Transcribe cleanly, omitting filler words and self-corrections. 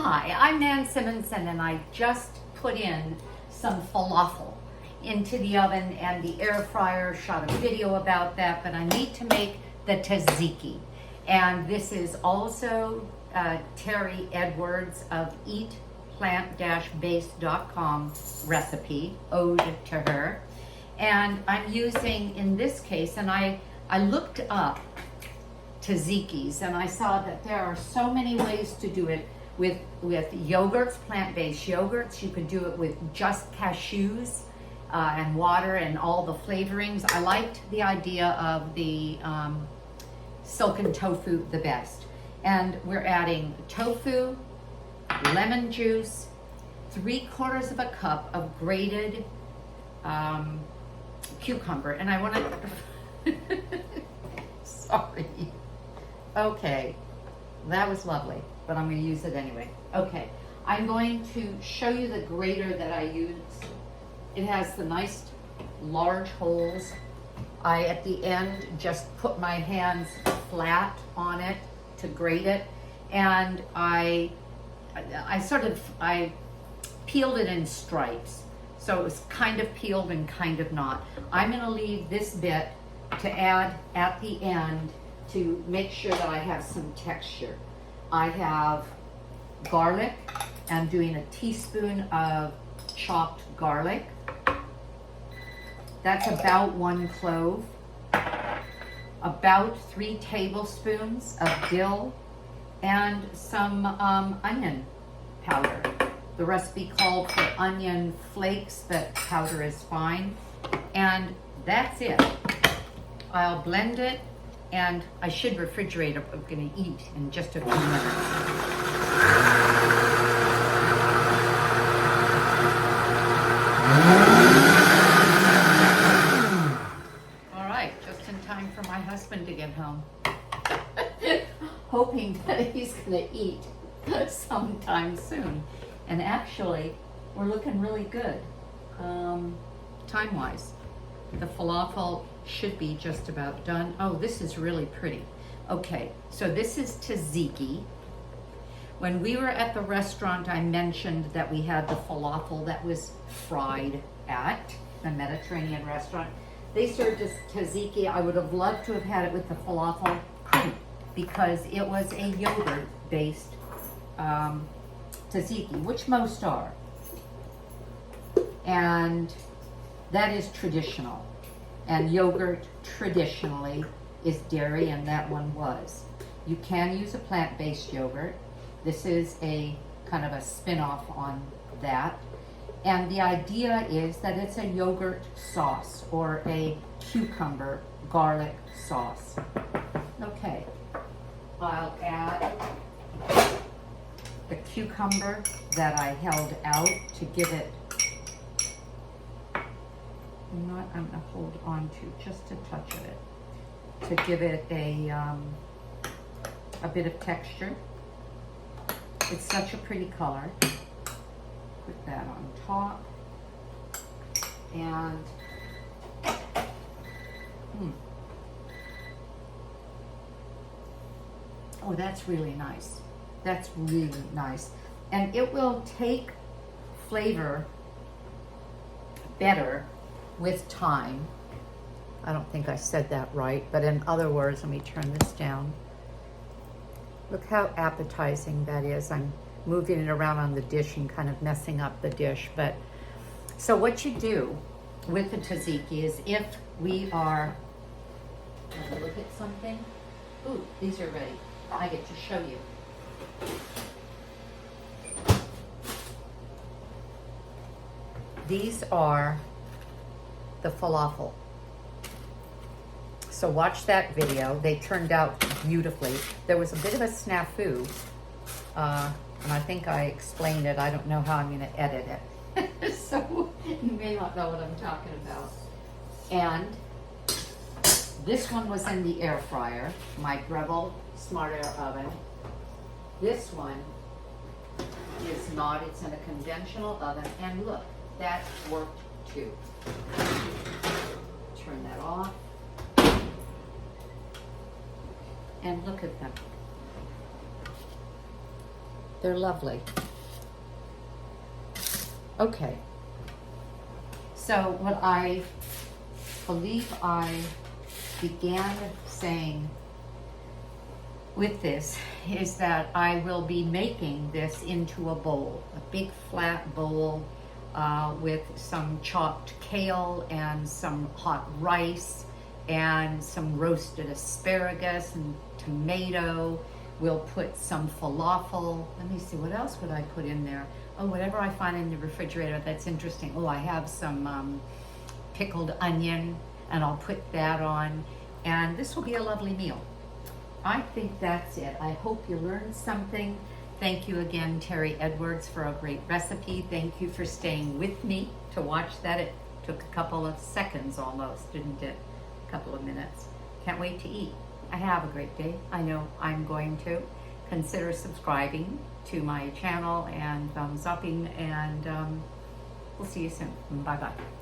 Hi, I'm Nan Simonson, and I just put in some falafel into the oven and the air fryer, shot a video about that, but I need to make the tzatziki. And this is also Terri Edwards of eatplant-based.com recipe, ode to her. And I'm using, in this case, and I looked up tzatziki's and I saw that there are so many ways to do it with yogurts, plant-based yogurts. You could do it with just cashews and water and all the flavorings. I liked the idea of the silken tofu the best. And we're adding tofu, lemon juice, 3/4 of a cup of grated cucumber. And I want to, sorry. Okay, that was lovely, but I'm going to use it anyway. Okay, I'm going to show you the grater that I use. It has the nice large holes. I, at the end, just put my hands flat on it to grate it, and I peeled it in stripes. So it was kind of peeled and kind of not. I'm going to leave this bit to add at the end to make sure that I have some texture. I have garlic. I'm doing a teaspoon of chopped garlic. That's about 1 clove. About 3 tablespoons of dill and some onion powder. The recipe called for onion flakes, but powder is fine. And that's it. I'll blend it, and I should refrigerate it. I'm gonna eat in just a few minutes. All right, just in time for my husband to get home. Hoping that he's gonna eat sometime soon. And actually, we're looking really good, time-wise. The falafel should be just about done. Oh, this is really pretty. Okay, so this is tzatziki. When we were at the restaurant, I mentioned that we had the falafel that was fried at the Mediterranean restaurant. They served us tzatziki. I would have loved to have had it with the falafel, couldn't, because it was a yogurt-based tzatziki, which most are. And that is traditional. And yogurt traditionally is dairy, and that one was. You can use a plant-based yogurt. This is a kind of a spin-off on that. And the idea is that it's a yogurt sauce or a cucumber garlic sauce. Okay, I'll add the cucumber that I held out to give it, you know what, I'm gonna hold on to just a touch of it, to give it a bit of texture. It's such a pretty color. Put that on top. And oh, that's really nice. That's really nice. And it will take flavor better with time. I don't think I said that right, but in other words, let me turn this down. Look how appetizing that is. I'm moving it around on the dish and kind of messing up the dish. But so what you do with the tzatziki is, if we are, let me look at something. Ooh, these are ready. I get to show you. These are the falafel. So watch that video. They turned out beautifully. There was a bit of a snafu, and I think I explained it. I don't know how I'm going to edit it. So you may not know what I'm talking about. And this one was in the air fryer, my Breville Smart Air oven. This one is not. It's in a conventional oven. And look, that worked too. Turn that off. And look at them. They're lovely. Okay. So what I believe I began saying with this is that I will be making this into a bowl, a big flat bowl with some chopped kale and some hot rice and some roasted asparagus and tomato. We'll put some falafel. Let me see, what else would I put in there? Oh, whatever I find in the refrigerator that's interesting. Oh, I have some pickled onion, and I'll put that on. And this will be a lovely meal. I think that's it. I hope you learned something. Thank you again, Terri Edwards, for a great recipe. Thank you for staying with me to watch that. It took a couple of seconds almost, didn't it? A couple of minutes. Can't wait to eat. I have a great day. I know I'm going to. Consider subscribing to my channel and thumbs upping, and we'll see you soon. Bye-bye.